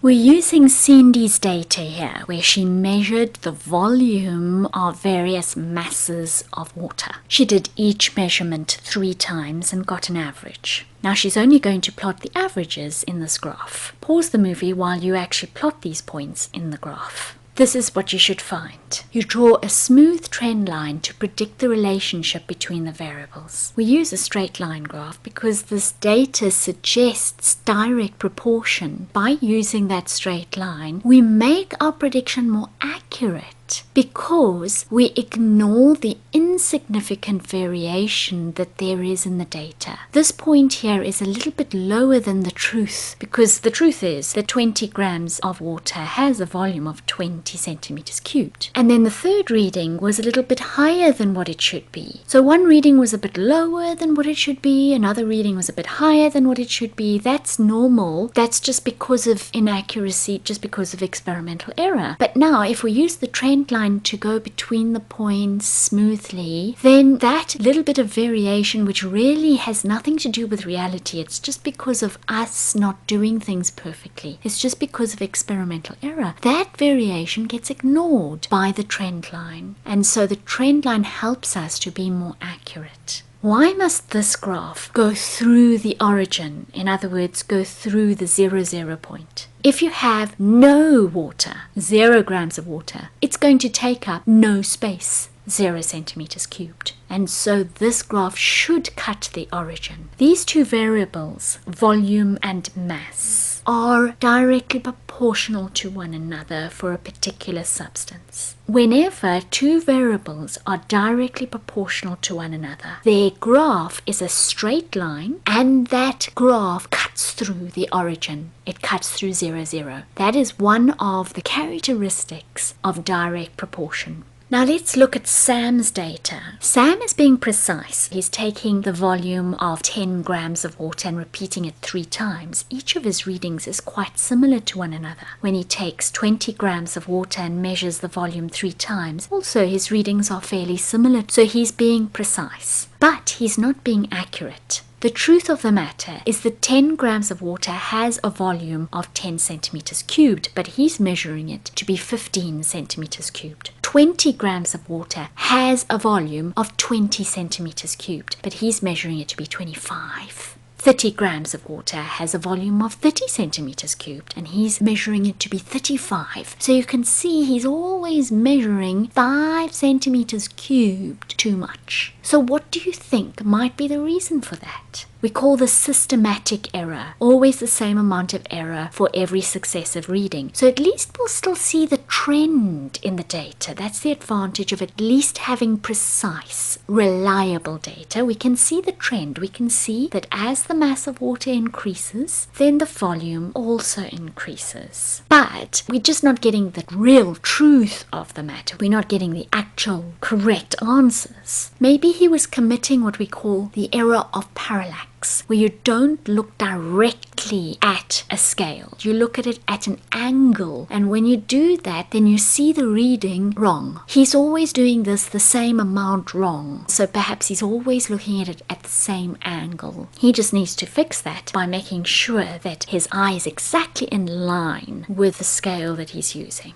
We're using Cindy's data here, where she measured the volume of various masses of water. She did each measurement 3 times and got an average. Now she's only going to plot the averages in this graph. Pause the movie while you actually plot these points in the graph. This is what you should find. You draw a smooth trend line to predict the relationship between the variables. We use a straight line graph because this data suggests direct proportion. By using that straight line, we make our prediction more accurate because we ignore the insignificant variation that there is in the data. This point here is a little bit lower than the truth, because the truth is that 20 grams of water has a volume of 20 centimeters cubed. And then the third reading was a little bit higher than what it should be. So one reading was a bit lower than what it should be, another reading was a bit higher than what it should be. That's normal. That's just because of inaccuracy, just because of experimental error. But now if we use the trend line to go between the points smoothly, then that little bit of variation, which really has nothing to do with reality, it's just because of us not doing things perfectly, it's just because of experimental error, that variation gets ignored by the trend line. And so the trend line helps us to be more accurate. Why must this graph go through the origin? In other words, go through the 0, 0 point. If you have no water, 0 grams of water, it's going to take up no space, 0 centimeters cubed. And so this graph should cut the origin. These two variables, volume and mass, are directly proportional to one another for a particular substance. Whenever two variables are directly proportional to one another, their graph is a straight line, and that graph cuts through the origin. It cuts through 0, 0. That is one of the characteristics of direct proportion. Now let's look at Sam's data. Sam is being precise. He's taking the volume of 10 grams of water and repeating it 3 times. Each of his readings is quite similar to one another. When he takes 20 grams of water and measures the volume 3 times, also his readings are fairly similar. So he's being precise, but he's not being accurate. The truth of the matter is that 10 grams of water has a volume of 10 centimeters cubed, but he's measuring it to be 15 centimeters cubed. 20 grams of water has a volume of 20 centimeters cubed, but he's measuring it to be 25. 30 grams of water has a volume of 30 centimeters cubed, and he's measuring it to be 35. So you can see he's always measuring 5 centimeters cubed too much. So what do you think might be the reason for that? We call this systematic error, always the same amount of error for every successive reading. So at least we'll still see the trend in the data. That's the advantage of at least having precise, reliable data. We can see the trend. We can see that as the mass of water increases, then the volume also increases. But we're just not getting the real truth of the matter. We're not getting the actual correct answers. Maybe he was committing what we call the error of parallax, where you don't look directly at a scale. You look at it at an angle, and when you do that, then you see the reading wrong. He's always doing this the same amount wrong, so perhaps he's always looking at it at the same angle. He just needs to fix that by making sure that his eye is exactly in line with the scale that he's using.